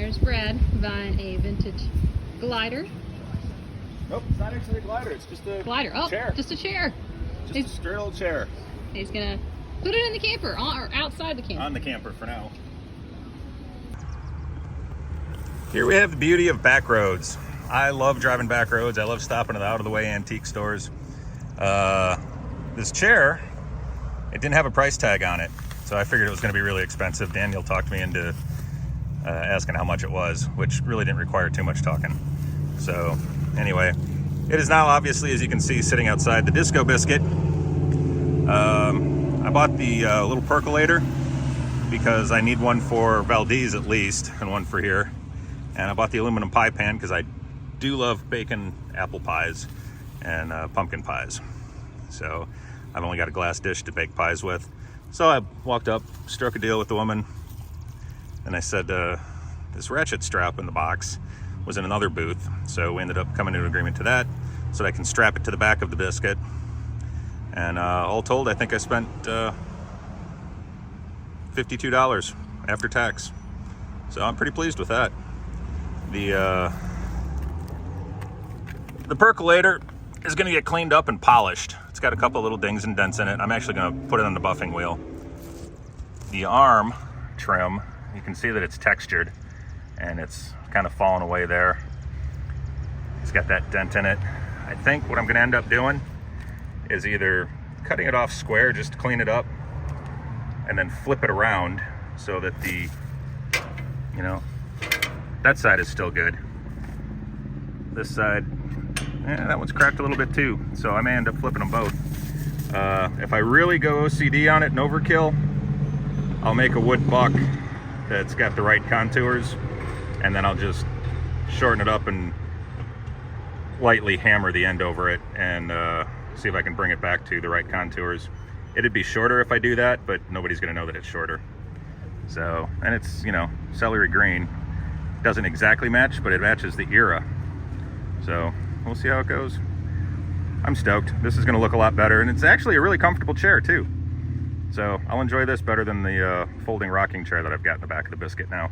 There's Brad buying a vintage glider. Nope, it's not actually a glider. It's just a Glider. Oh, chair. just a chair. Just a straight old chair. He's gonna put it in the camper or outside the camper. On the camper for now. Here we have the beauty of back roads. I love driving back roads. I love stopping at out of the way antique stores. This chair, it didn't have a price tag on it, so I figured it was going to be really expensive. Daniel talked me into asking how much it was, which really didn't require too much talking. So anyway, it is now obviously, as you can see, sitting outside the Disco Biscuit. I bought the little percolator because I need one for Valdez at least, and one for here. And I bought the aluminum pie pan because I do love bacon apple pies and pumpkin pies. So I've only got a glass dish to bake pies with. So I walked up, struck a deal with the woman, and I said this ratchet strap in the box was in another booth. So we ended up coming to an agreement to that so that I can strap it to the back of the biscuit. And all told, I think I spent $52 after tax. So I'm pretty pleased with that. The percolator is going to get cleaned up and polished. It's got a couple little dings and dents in it. I'm actually going to put it on the buffing wheel. The arm trim, you can see that it's textured and it's kind of fallen away there. It's got that dent in it. I think what I'm going to end up doing is either cutting it off square just to clean it up and then flip it around so that the, you know, that side is still good. This side, that one's cracked a little bit too, so I may end up flipping them both. If I really go OCD on it and overkill, I'll make a wood buck that's got the right contours, and then I'll just shorten it up and lightly hammer the end over it and see if I can bring it back to the right contours. It'd be shorter if I do that, but nobody's gonna know that it's shorter. So, and it's, you know, celery green. Doesn't exactly match, but it matches the era. So we'll see how it goes. I'm stoked. This is going to look a lot better, and it's actually a really comfortable chair too. So I'll enjoy this better than the folding rocking chair that I've got in the back of the Biscuit now.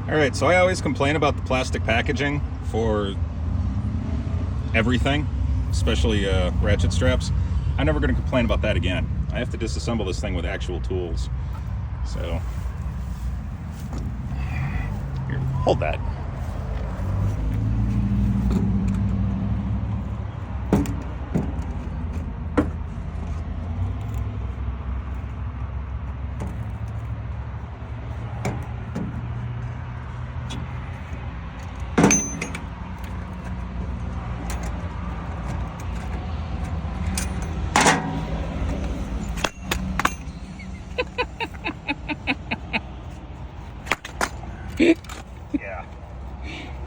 All right, so I always complain about the plastic packaging for everything, especially ratchet straps. I'm never going to complain about that again. I have to disassemble this thing with actual tools. So here, hold that. Yeah.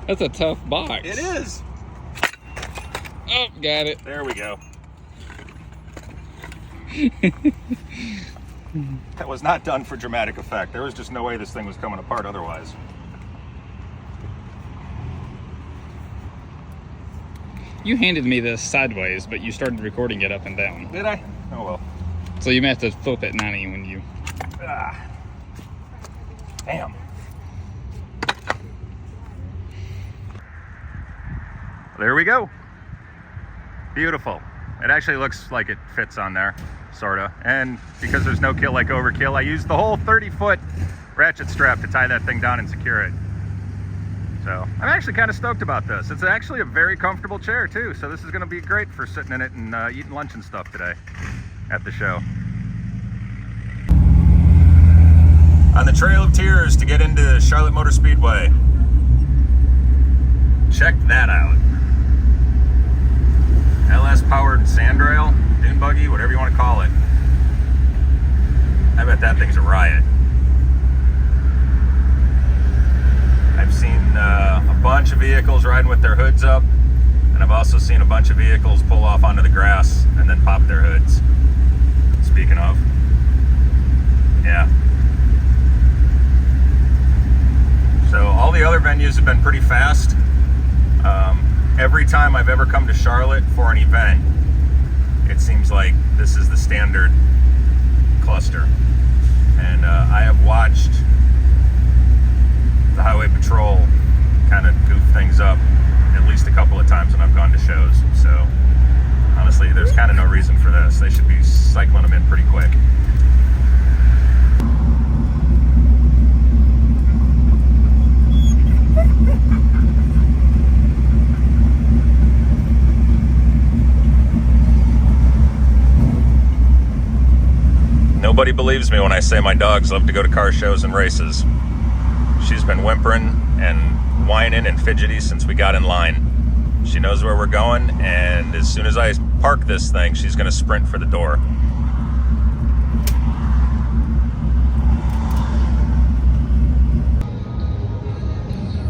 That's a tough box. It is. Oh, got it. There we go. That was not done for dramatic effect. There was just no way this thing was coming apart otherwise. You handed me this sideways, but you started recording it up and down. Did I? Oh well. So you may have to flip it 90 when you... Ah. Damn. There we go. Beautiful. It actually looks like it fits on there, sorta. And because there's no kill like overkill, I used the whole 30-foot ratchet strap to tie that thing down and secure it. So I'm actually kind of stoked about this. It's actually a very comfortable chair too, so this is going to be great for sitting in it and eating lunch and stuff today at the show. On the Trail of Tears to get into Charlotte Motor Speedway. Check that out. LS powered sandrail, dune buggy, whatever you want to call it. I bet that thing's a riot. I've seen a bunch of vehicles riding with their hoods up, and I've also seen a bunch of vehicles pull off onto the grass and then pop their hoods. Speaking of, yeah. So all the other venues have been pretty fast. Every time I've ever come to Charlotte for an event, it seems like this is the standard cluster. And I have watched Nobody believes me when I say my dogs love to go to car shows and races. She's been whimpering and whining and fidgety since we got in line. She knows where we're going, and as soon as I park this thing, she's going to sprint for the door.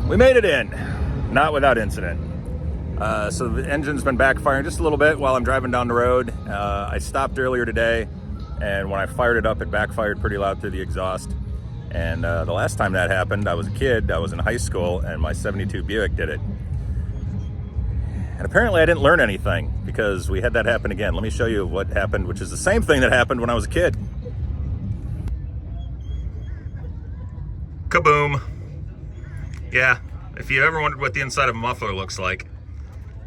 We made it in, not without incident. So the engine's been backfiring just a little bit while I'm driving down the road. I stopped earlier today, and when I fired it up, it backfired pretty loud through the exhaust. And the last time that happened, I was a kid, I was in high school, and my 72 Buick did it. And apparently I didn't learn anything because we had that happen again. Let me show you what happened, which is the same thing that happened when I was a kid. Kaboom. Yeah, if you ever wondered what the inside of a muffler looks like,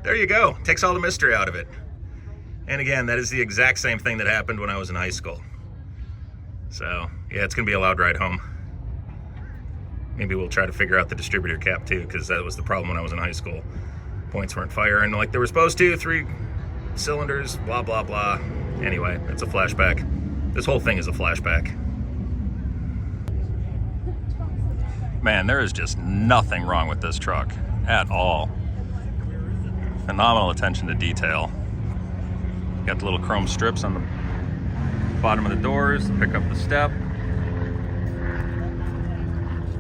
there you go. Takes all the mystery out of it. And again, that is the exact same thing that happened when I was in high school. So yeah, it's gonna be a loud ride home. Maybe we'll try to figure out the distributor cap too, because that was the problem when I was in high school. Points weren't firing like they were supposed to, 3 cylinders, blah, blah, blah. Anyway, it's a flashback. This whole thing is a flashback. Man, there is just nothing wrong with this truck at all. Phenomenal attention to detail. Got the little chrome strips on the bottom of the doors to pick up the step.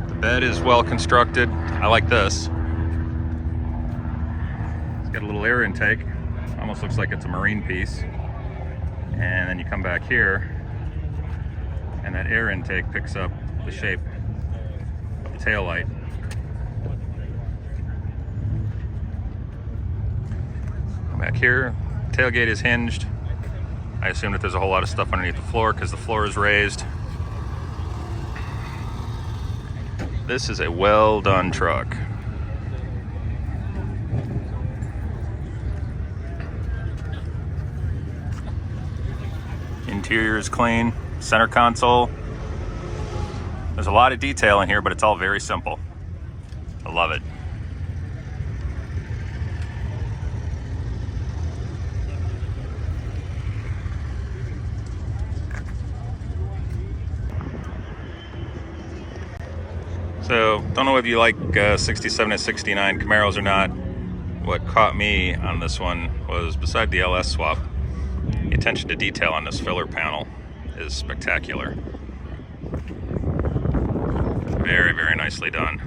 The bed is well constructed. I like this. Got a little air intake, almost looks like it's a marine piece. And then you come back here, and that air intake picks up the shape of the taillight. Come back here, tailgate is hinged. I assume that there's a whole lot of stuff underneath the floor because the floor is raised. This is a well done truck. Interior is clean, center console. There's a lot of detail in here, but it's all very simple. I love it. So, don't know if you like 67 to 69 Camaros or not. What caught me on this one was, beside the LS swap, the attention to detail on this filler panel is spectacular. Very, very nicely done.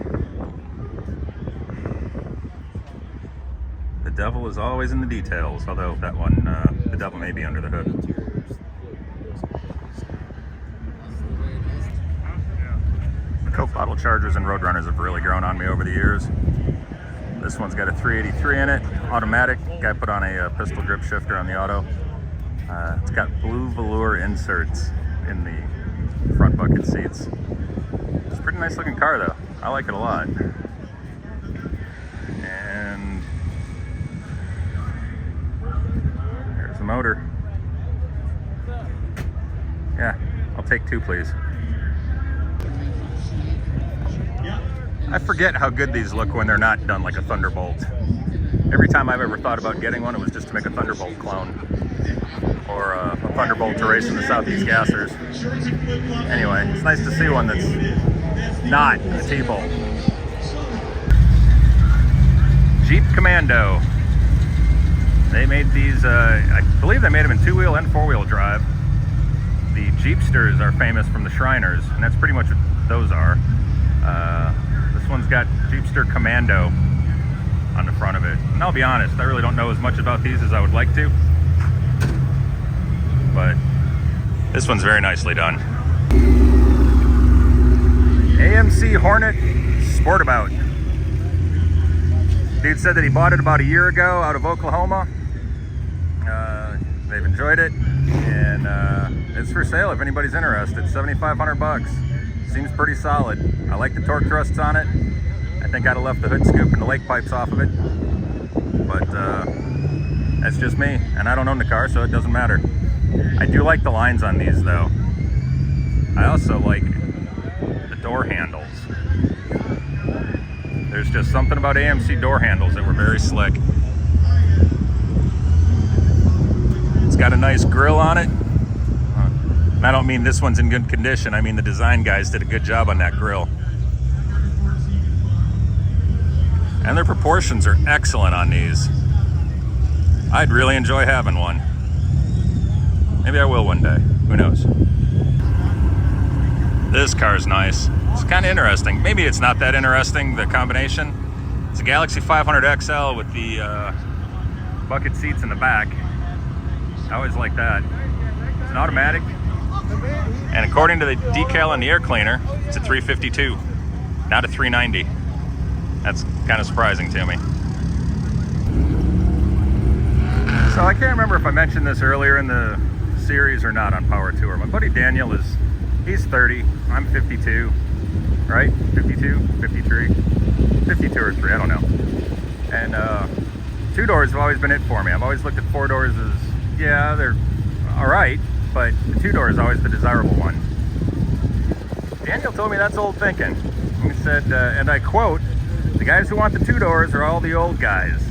The devil is always in the details, although that one, the devil may be under the hood. The Coke bottle chargers and Roadrunners have really grown on me over the years. This one's got a 383 in it, automatic. Guy put on a pistol grip shifter on the auto. It's got blue velour inserts in the front bucket seats. It's a pretty nice looking car though. I like it a lot. And there's the motor. Yeah, I'll take 2 please. I forget how good these look when they're not done like a Thunderbolt. Every time I've ever thought about getting one, it was just to make a Thunderbolt clone. Or a Thunderbolt to race in the Southeast Gassers. Anyway, it's nice to see one that's not a T-Bolt. Jeep Commando. They made these, I believe they made them in 2-wheel and 4-wheel drive. The Jeepsters are famous from the Shriners, and that's pretty much what those are. This one's got Jeepster Commando on the front of it. And I'll be honest, I really don't know as much about these as I would like to. But this one's very nicely done. AMC Hornet Sportabout. Dude said that he bought it about a year ago out of Oklahoma. They've enjoyed it, and it's for sale if anybody's interested. $7,500. Seems pretty solid. I like the torque thrusts on it. I think I'd have left the hood scoop and the lake pipes off of it, but that's just me, and I don't own the car, so it doesn't matter. I do like the lines on these though. I also like the door handles. There's just something about AMC door handles that were very slick. It's got a nice grill on it. And I don't mean this one's in good condition. I mean the design guys did a good job on that grill. And their proportions are excellent on these. I'd really enjoy having one. Maybe I will one day. Who knows? This car's nice. It's kind of interesting. Maybe it's not that interesting, the combination. It's a Galaxy 500 XL with the bucket seats in the back. I always like that. It's an automatic. And according to the decal on the air cleaner, it's a 352, not a 390. That's kind of surprising to me. So I can't remember if I mentioned this earlier in the series or not on Power Tour. My buddy Daniel he's 30, I'm 52, right? 52, 53, 52 or 3, I don't know. And two doors have always been it for me. I've always looked at four doors as, yeah, they're all right, but the two door is always the desirable one. Daniel told me that's old thinking. He said, and I quote, "The guys who want the two doors are all the old guys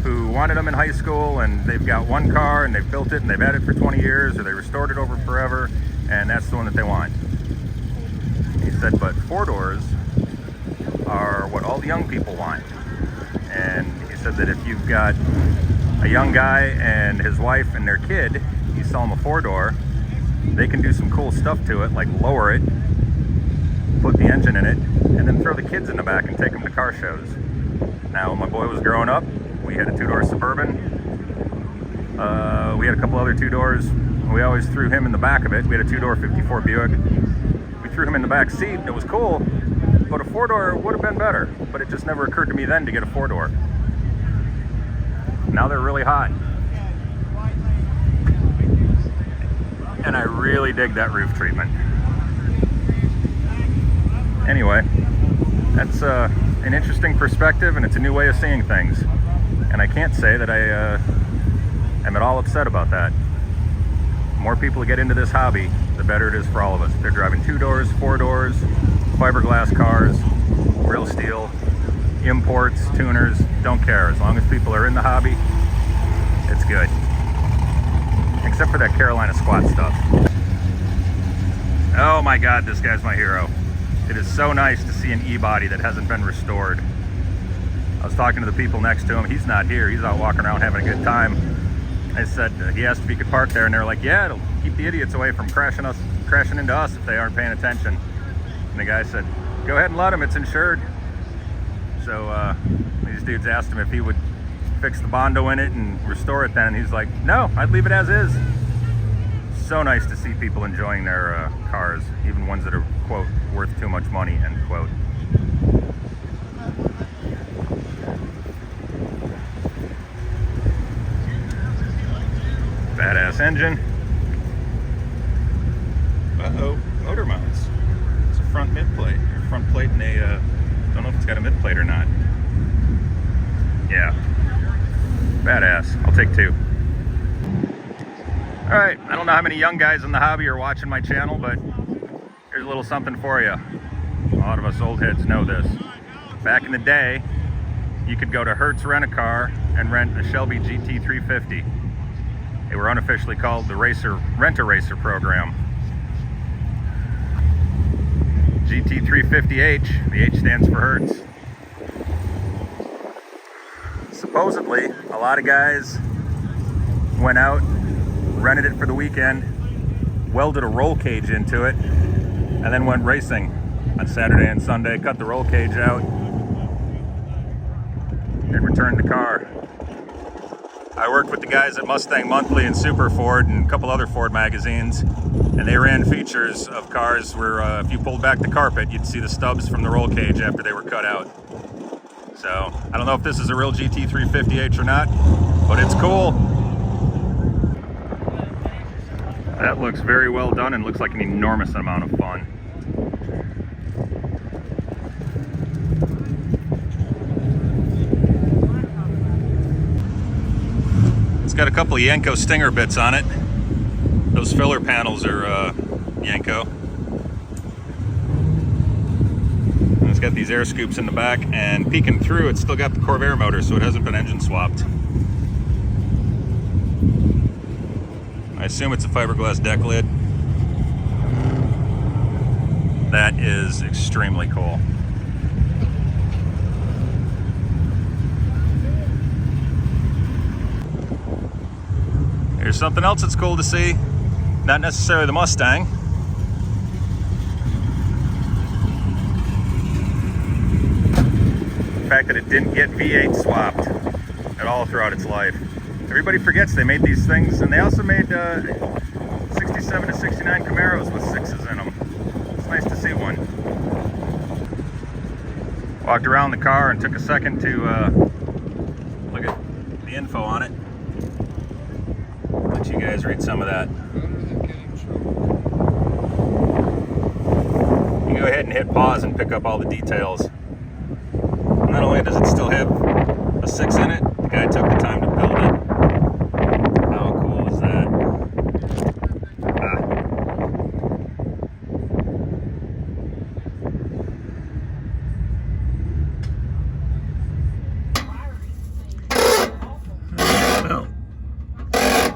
who wanted them in high school, and they've got one car and they've built it and they've had it for 20 years or they restored it over forever, and that's the one that they want." He said, but four doors are what all the young people want. And he said that if you've got a young guy and his wife and their kid, you sell them a four door, they can do some cool stuff to it, like lower it, put the engine in it, and then throw the kids in the back and take them to car shows. Now, when my boy was growing up, we had a two-door Suburban. We had a couple other two doors. We always threw him in the back of it. We had a two-door 54 Buick. We threw him in the back seat, and it was cool, but a four-door would have been better. But it just never occurred to me then to get a four-door. Now they're really hot. And I really dig that roof treatment. Anyway, that's an interesting perspective, and it's a new way of seeing things. And I can't say that I am at all upset about that. The more people get into this hobby, the better it is for all of us. If they're driving two doors, four doors, fiberglass cars, real steel, imports, tuners, don't care. As long as people are in the hobby, it's good. Except for that Carolina squat stuff. Oh my God, this guy's my hero. It is so nice to see an E-body that hasn't been restored. I was talking to the people next to him. He's not here. He's out walking around having a good time. I said, he asked if he could park there, and they're like, yeah, it'll keep the idiots away from crashing into us if they aren't paying attention. And the guy said, go ahead and let him, it's insured. So these dudes asked him if he would fix the Bondo in it and restore it then. He's like, no, I'd leave it as is. So nice to see people enjoying their cars, even ones that are, quote, worth too much money, end quote. Badass engine. Uh-oh, motor mounts. It's a front mid plate. Front plate, and a, don't know if it's got a mid plate or not. Yeah. Badass. I'll take two. All right, I don't know how many young guys in the hobby are watching my channel, but here's a little something for you. A lot of us old heads know this. Back in the day, you could go to Hertz Rent-A-Car and rent a Shelby GT350. They were unofficially called the Rent-A-Racer program. GT350H, the H stands for Hertz. Supposedly, a lot of guys went out, rented it for the weekend, welded a roll cage into it, and then went racing on Saturday and Sunday, cut the roll cage out, and returned the car. I worked with the guys at Mustang Monthly and Super Ford and a couple other Ford magazines, and they ran features of cars where if you pulled back the carpet, you'd see the stubs from the roll cage after they were cut out. So, I don't know if this is a real GT350H or not, but it's cool. That looks very well done and looks like an enormous amount of fun. It's got a couple of Yanko Stinger bits on it. Those filler panels are Yanko. And it's got these air scoops in the back, and peeking through, it's still got the Corvair motor, so it hasn't been engine swapped. I assume it's a fiberglass deck lid. That is extremely cool. Here's something else that's cool to see. Not necessarily the Mustang. The fact that it didn't get V8 swapped at all throughout its life. Everybody forgets they made these things, and they also made 67 to 69 Camaros with 6s in them. It's nice to see one. Walked around the car and took a second to look at the info on it. Let you guys read some of that. You go ahead and hit pause and pick up all the details. Not only does it still have a 6 in it, the guy took the time to build it. How cool is that? Well,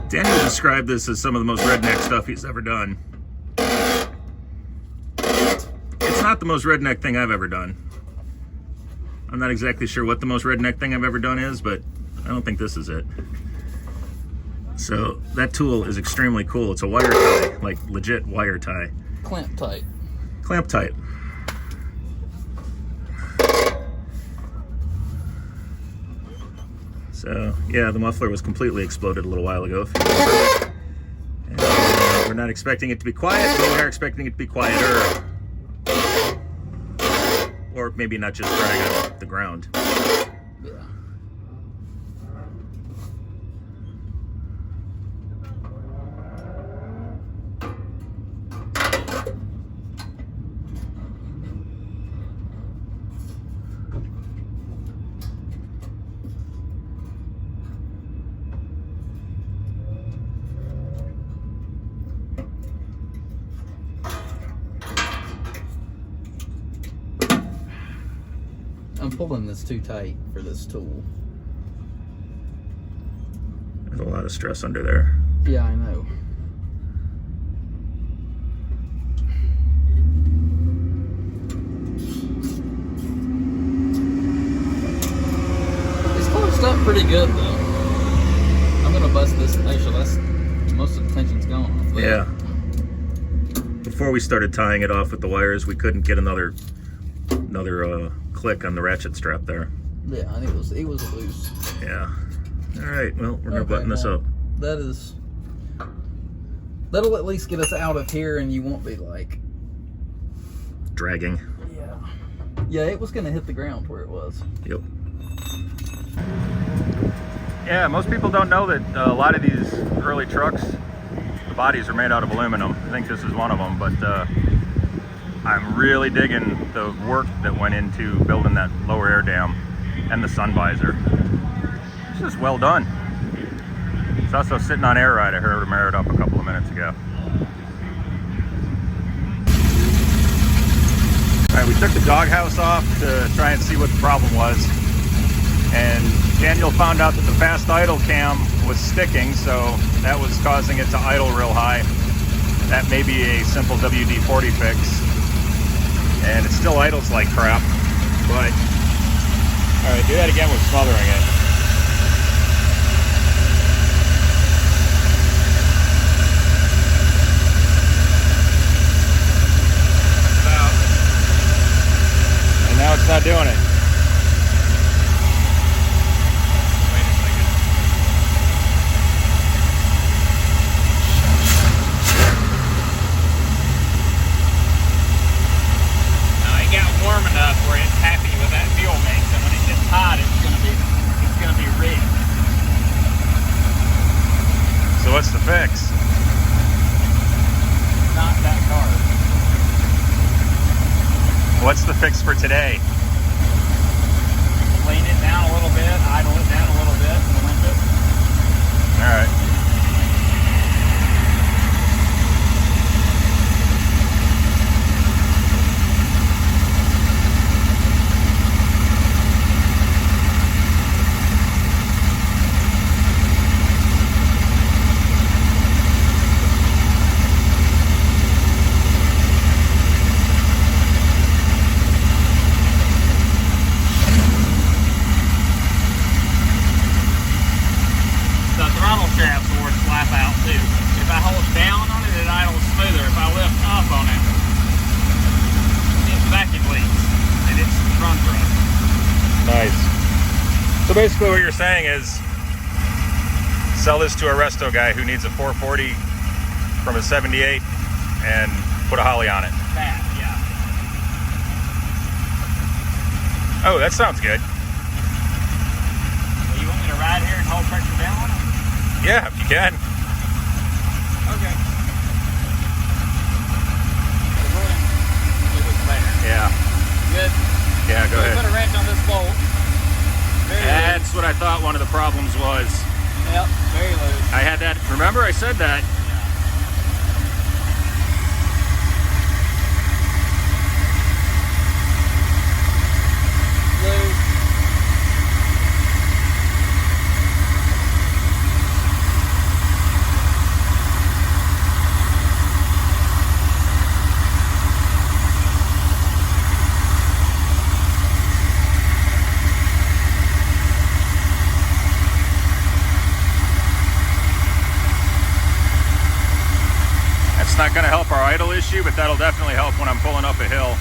Daniel described this as some of the most redneck stuff he's ever done. It's not the most redneck thing I've ever done. I'm not exactly sure what the most redneck thing I've ever done is, but I don't think this is it. So that tool is extremely cool. It's a wire tie, like legit wire tie. Clamp tight. Clamp tight. So yeah, the muffler was completely exploded a little while ago, if you remember. And, we're not expecting it to be quiet, but we are expecting it to be quieter. Or maybe not just drag on the ground. Yeah. I'm pulling this too tight for this tool. There's a lot of stress under there. Yeah, I know. It's closed up pretty good though. I'm gonna bust this. Actually, that's most of the tension's gone off there. Yeah. Before we started tying it off with the wires, we couldn't get another click on the ratchet strap there. Yeah, I think it was loose. Yeah. All right. Well, we're gonna button this up. That'll at least get us out of here, and you won't be like dragging. Yeah. Yeah, it was gonna hit the ground where it was. Yep. Yeah, most people don't know that a lot of these early trucks, the bodies are made out of aluminum. I think this is one of them, but I'm really digging the work that went into building that lower air dam and the sun visor. It's just well done. It's also sitting on air ride. I heard him air it up a couple of minutes ago. All right, we took the doghouse off to try and see what the problem was. And Daniel found out that the fast idle cam was sticking, so that was causing it to idle real high. That may be a simple WD-40 fix. And it still idles like crap, but all right, do that again with smothering it. And now it's not doing it. Wait a second. Warm enough where it's happy with that fuel mix, and when it gets hot, it's gonna be rigged. So what's the fix? Not that carb. What's the fix for today? Lean it down a little bit, idle it down a little bit, and wind it. All right. So basically what you're saying is sell this to a resto guy who needs a 440 from a 78 and put a Holly on it. That, yeah. Oh, that sounds good. Well, you want me to ride here and hold pressure down on it? Yeah, if you can. Okay. It was better. Yeah. Good. Yeah, go ahead. Put a wrench on this bolt. Very That's what I thought one of the problems was. loose. Yep, very loose. I had that, remember I said that. Loose. That's not going to help our idle issue, but that'll definitely help when I'm pulling up a hill.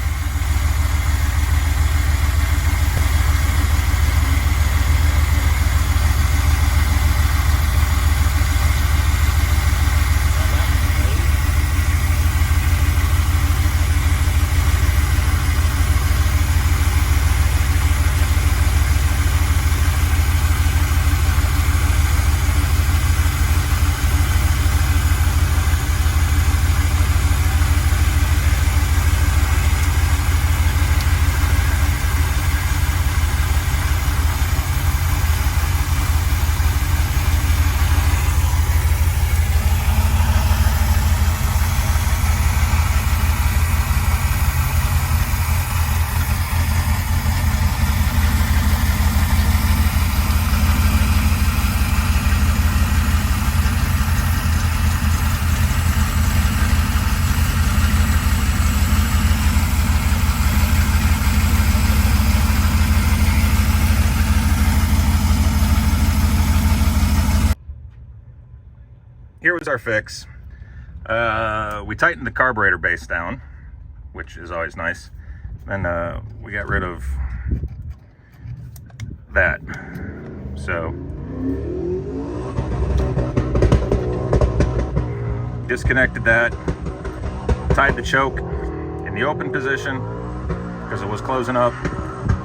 Here was our fix. We tightened the carburetor base down, which is always nice. Then we got rid of that. So disconnected that, tied the choke in the open position because it was closing up.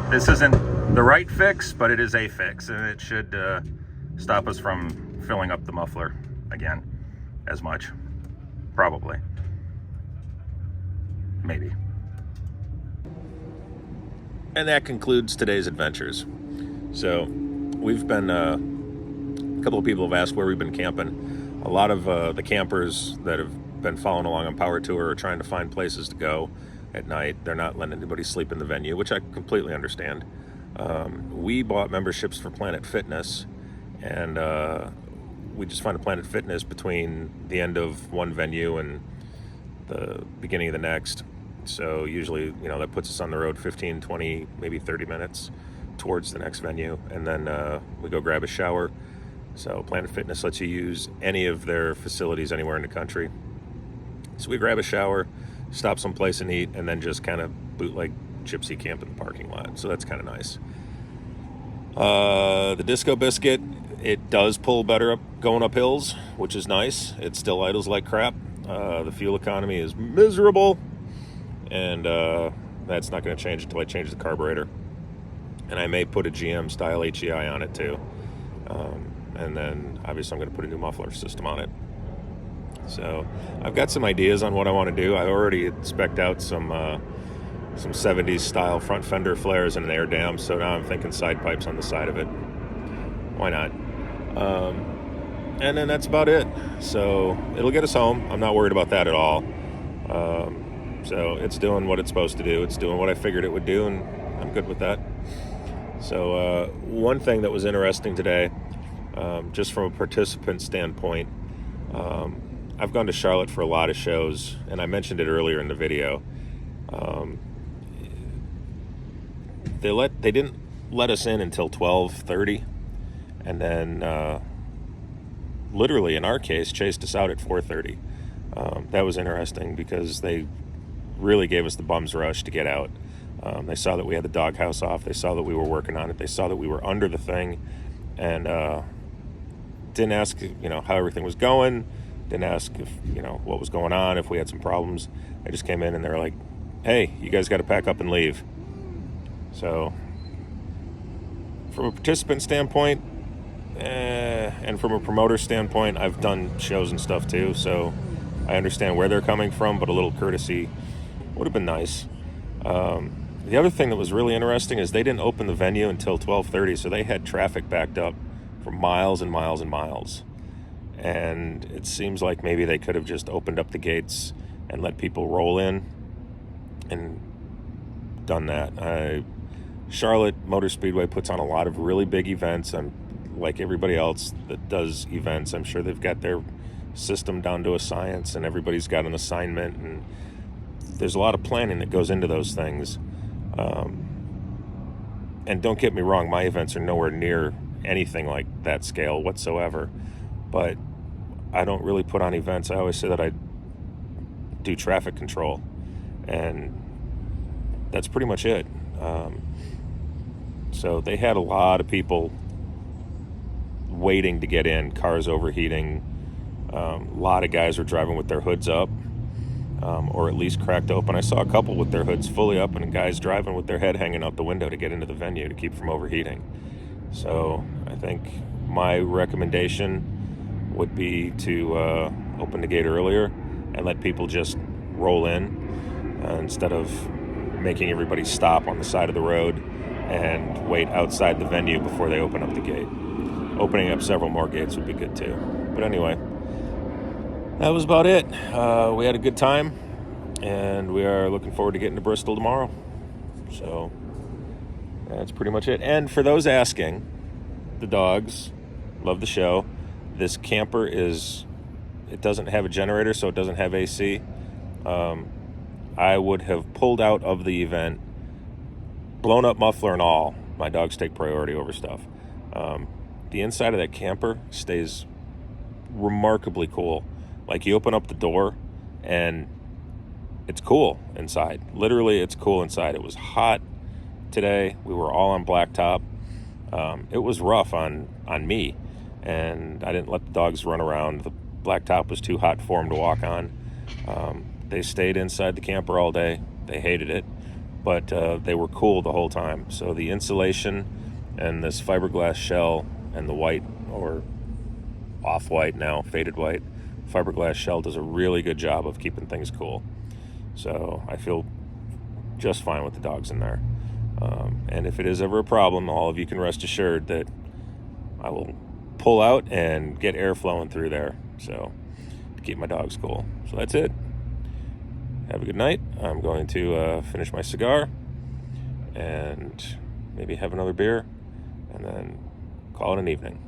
This isn't the right fix, but it is a fix, and it should stop us from filling up the muffler again as much. Probably. Maybe. And that concludes today's adventures. So we've been, a couple of people have asked where we've been camping. A lot of the campers that have been following along on Power Tour are trying to find places to go at night. They're not letting anybody sleep in the venue, which I completely understand. We bought memberships for Planet Fitness, and we just find a Planet Fitness between the end of one venue and the beginning of the next. So usually, you know, that puts us on the road 15, 20, maybe 30 minutes towards the next venue. And then we go grab a shower. So Planet Fitness lets you use any of their facilities anywhere in the country. So we grab a shower, stop someplace and eat, and then just kind of bootleg gypsy camp in the parking lot. So that's kind of nice. The Disco Biscuit, it does pull better up going up hills, which is nice. It still idles like crap. The fuel economy is miserable, and that's not going to change until I change the carburetor. And I may put a GM style HEI on it too. And then obviously I'm going to put a new muffler system on it. So I've got some ideas on what I want to do. I already spec'd out some 70s style front fender flares and an air dam. So now I'm thinking side pipes on the side of it. Why not? And then that's about it. So it'll get us home. I'm not worried about that at all. So it's doing what it's supposed to do. It's doing what I figured it would do, and I'm good with that. So one thing that was interesting today, just from a participant standpoint, I've gone to Charlotte for a lot of shows, and I mentioned it earlier in the video. They didn't let us in until 12:30, and then literally in our case chased us out at 4:30. That was interesting because they really gave us the bum's rush to get out. They saw that we had the doghouse off. They saw that we were working on it. They saw that we were under the thing, and didn't ask, how everything was going. Didn't ask if, what was going on, if we had some problems. They just came in and they're like, hey, you guys got to pack up and leave. So from a participant standpoint, and from a promoter standpoint, I've done shows and stuff too, so I understand where they're coming from, but a little courtesy would have been nice. The other thing that was really interesting is they didn't open the venue until 12:30, so they had traffic backed up for miles and miles and miles. And it seems like maybe they could have just opened up the gates and let people roll in and done that. Charlotte Motor Speedway puts on a lot of really big events, and like everybody else that does events, I'm sure they've got their system down to a science, and everybody's got an assignment, and there's a lot of planning that goes into those things. And don't get me wrong, my events are nowhere near anything like that scale whatsoever, but I don't really put on events. I always say that I do traffic control, and that's pretty much it. So they had a lot of people waiting to get in, cars overheating. A lot of guys were driving with their hoods up, or at least cracked open. I saw a couple with their hoods fully up and guys driving with their head hanging out the window to get into the venue to keep from overheating. So I think my recommendation would be to open the gate earlier and let people just roll in instead of making everybody stop on the side of the road and wait outside the venue before they open up the gate. Opening up several more gates would be good too. But anyway, that was about it. We had a good time, and we are looking forward to getting to Bristol tomorrow. So that's pretty much it. And for those asking, the dogs love the show. This camper it doesn't have a generator, so it doesn't have AC. I would have pulled out of the event, blown up muffler and all. My dogs take priority over stuff. The inside of that camper stays remarkably cool. Like, you open up the door and it's cool inside. Literally, it's cool inside. It was hot today. We were all on blacktop. It was rough on me, and I didn't let the dogs run around. The blacktop was too hot for them to walk on. They stayed inside the camper all day. They hated it, but they were cool the whole time. So the insulation and this fiberglass shell and the white, or off-white now, faded white, fiberglass shell does a really good job of keeping things cool. So I feel just fine with the dogs in there. And if it is ever a problem, all of you can rest assured that I will pull out and get air flowing through there, so to keep my dogs cool. So that's it. Have a good night. I'm going to finish my cigar and maybe have another beer and then call it an evening.